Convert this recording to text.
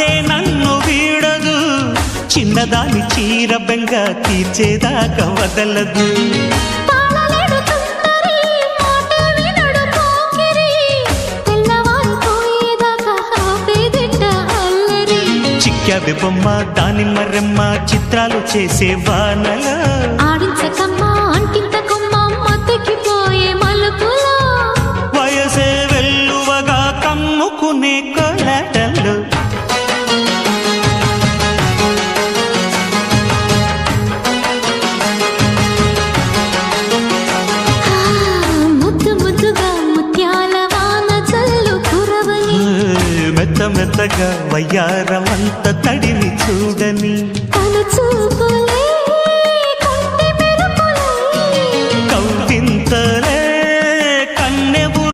ఆసే నన్ను వీడదు చిన్నదాని చీర బెంగ తీర్చేదాకా వదలదు చిక్కావి బొమ్మ దానిమ్మ రెమ్మ చిత్రాలు చేసే వానలా ఆడించకమ్మా అంటింతకమ్మ మతికిపోయే మలుపులా వయసే వెల్లువగా కమ్ముకునే కొలటలు ముద్దు ముద్దుగా ముత్యాల వాన చల్లు కురవని మెత్త మెత్తగా వయ్యారమంత తడిని చూడని తను చూపులే కంటి మెరుపులే కౌవింత